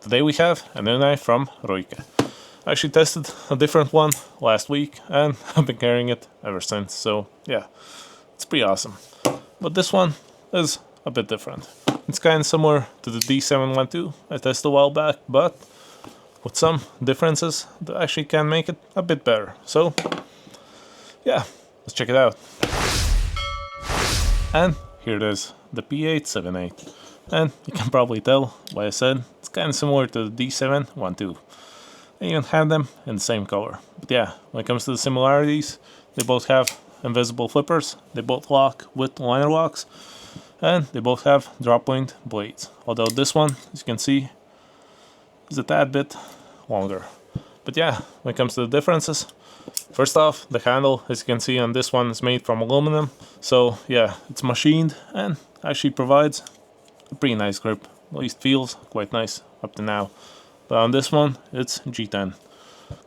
Today we have a new knife from Ruike. I actually tested a different one last week and I've been carrying it ever since, so yeah, it's pretty awesome. But this one is a bit different. It's kind of similar to the D712 I tested a while back, but with some differences that actually can make it a bit better. So yeah, let's check it out. And here it is, the P878. And you can probably tell why I said it's kind of similar to the D712. I even have them in the same color. But yeah, when it comes to the similarities, they both have invisible flippers, they both lock with liner locks, and they both have drop point blades. Although this one, as you can see, is a tad bit longer. But yeah, when it comes to the differences, first off, the handle, as you can see on this one, is made from aluminum. So yeah, it's machined and actually provides a pretty nice grip. At least feels quite nice up to now. But on this one, it's G10.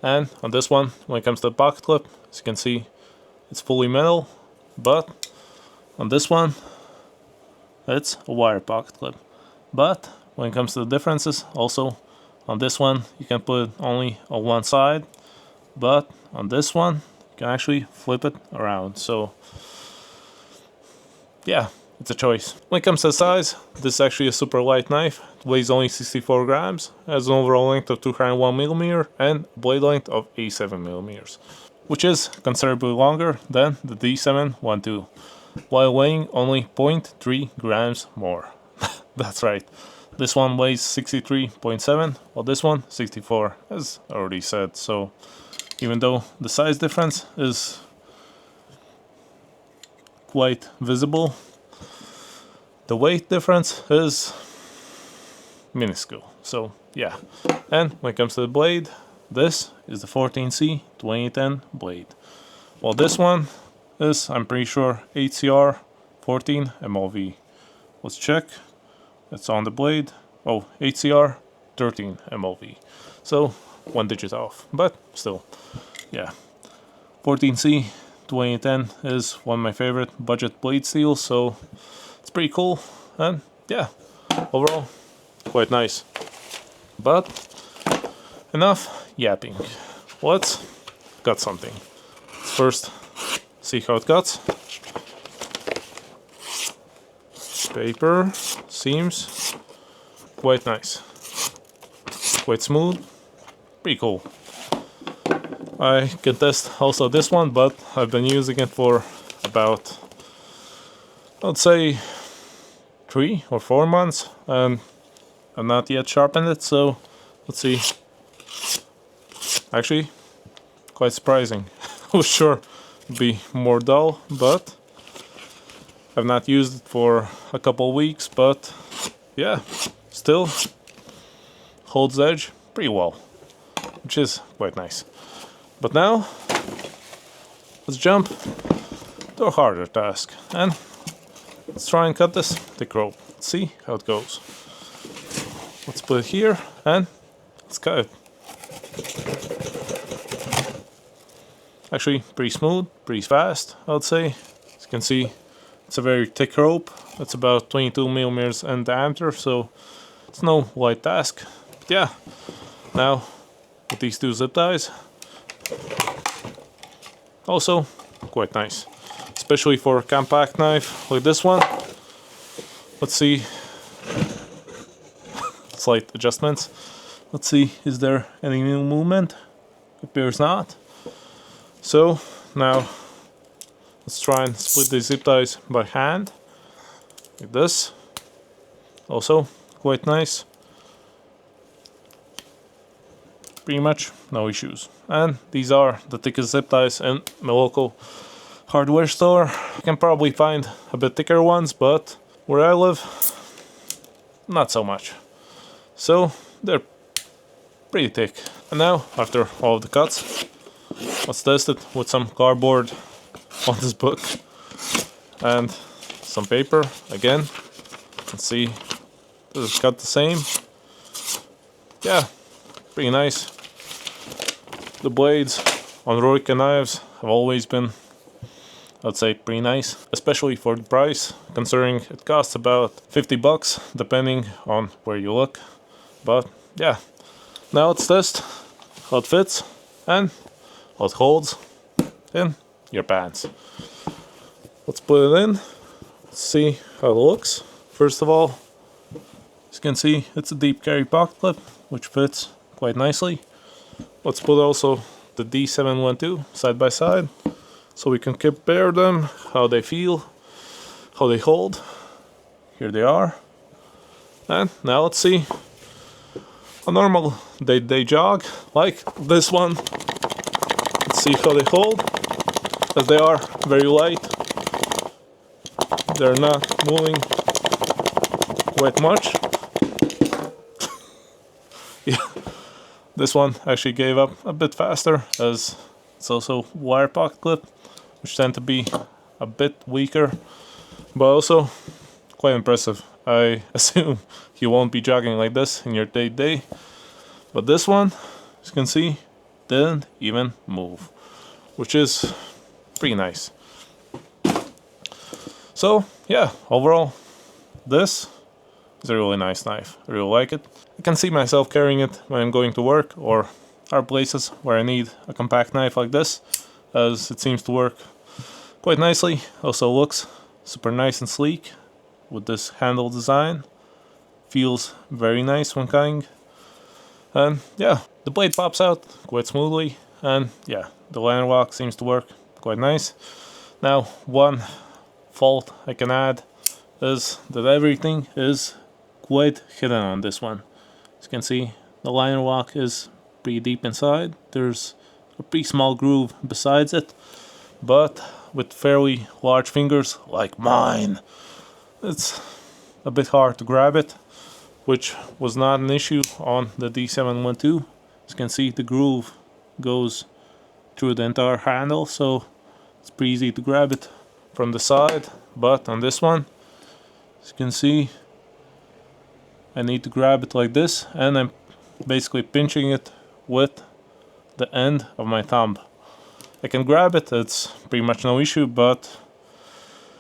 And on this one, when it comes to the pocket clip, as you can see, it's fully metal. But on this one, it's a wire pocket clip. But when it comes to the differences, also on this one, you can put it only on one side. But on this one, you can actually flip it around. So yeah, it's a choice. When it comes to the size, this is actually a super light knife. It weighs only 64 grams, has an overall length of 201mm and a blade length of 87mm, which is considerably longer than the D712, while weighing only 0.3 grams more. That's right. This one weighs 63.7, while this one 64, as I already said. So even though the size difference is quite visible, the weight difference is minuscule. So yeah. And when it comes to the blade, this is the 14C 2010 blade, while this one is, I'm pretty sure, HCR 14 MLV. Let's check. It's on the blade. Oh, HCR 13 MLV. So 1 digit off, but still, yeah. 14C 2010 is one of my favorite budget blade steels, so it's pretty cool. And yeah, overall, quite nice. But enough yapping. Let's cut something. Let's first see how it cuts. Paper seems quite nice, quite smooth, pretty cool. I can test also this one, but I've been using it for about, I'd say, 3 or 4 months, and I've not yet sharpened it, so let's see. Actually, quite surprising. I was sure it'd be more dull, but I've not used it for a couple weeks, but yeah, still holds the edge pretty well, which is quite nice. But now, let's jump to a harder task, and let's try and cut this thick rope. Let's see how it goes. Let's put it here, and let's cut it. Actually, pretty smooth, pretty fast, I would say. As you can see, it's a very thick rope. It's about 22mm in diameter, so it's no light task. But yeah, now with these 2 zip ties, also quite nice, especially for a compact knife like this one. Let's see. Slight adjustments. Let's see, is there any new movement? Appears not. So now let's try and split the zip ties by hand, like this. Also quite nice. Pretty much no issues. And these are the thickest zip ties in my local hardware store. You can probably find a bit thicker ones, but where I live, not so much. So they're pretty thick. And now, after all of the cuts, let's test it with some cardboard on this book and some paper again. Let's see, does it cut the same? Yeah, pretty nice. The blades on Ruike knives have always been, I'd say, pretty nice, especially for the price, considering it costs about $50 depending on where you look. But yeah, now let's test how it fits and how it holds in your pants. Let's put it in, let's see how it looks. First of all, as you can see, it's a deep carry pocket clip, which fits quite nicely. Let's put also the D712 side by side, so we can compare them, how they feel, how they hold. Here they are. And now let's see a normal day-to-day jog, like this one. Let's see how they hold, as they are very light. They're not moving quite much. Yeah, this one actually gave up a bit faster, as it's also wire pocket clip, which tend to be a bit weaker, but also quite impressive. I assume you won't be jogging like this in your day-to-day, but this one, as you can see, didn't even move, which is pretty nice. So yeah, overall, this is a really nice knife. I really like it. I can see myself carrying it when I'm going to work or are places where I need a compact knife like this, as it seems to work quite nicely. Also looks super nice and sleek with this handle design. Feels very nice when cutting. And yeah, the blade pops out quite smoothly, and yeah, the liner lock seems to work quite nice. Now, one fault I can add is that everything is quite hidden on this one. As you can see, the liner lock is pretty deep inside. There's a pretty small groove besides it, but with fairly large fingers like mine, it's a bit hard to grab it, which was not an issue on the D712. As you can see, the groove goes through the entire handle, so it's pretty easy to grab it from the side. But on this one, as you can see, I need to grab it like this, and I'm basically pinching it with the end of my thumb. I can grab it, it's pretty much no issue, but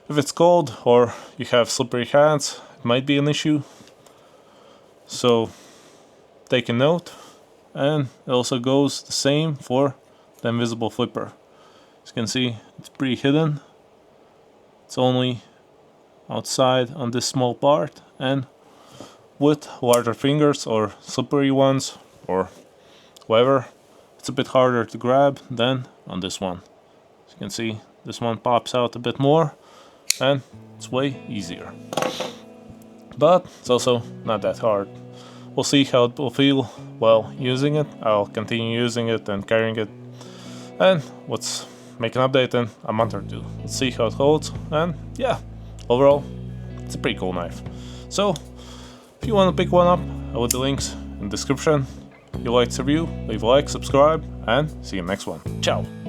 if it's cold or you have slippery hands, it might be an issue. So take a note. And it also goes the same for the invisible flipper. As you can see, it's pretty hidden. It's only outside on this small part, and with larger fingers or slippery ones or whatever, it's a bit harder to grab than on this one. As you can see, this one pops out a bit more and it's way easier. But it's also not that hard. We'll see how it will feel while using it. I'll continue using it and carrying it, and let's make an update in a month or two. Let's see how it holds, and yeah, overall, it's a pretty cool knife. So, if you want to pick one up, I'll leave the links in the description. If you liked this review, leave a like, subscribe, and see you in the next one. Ciao!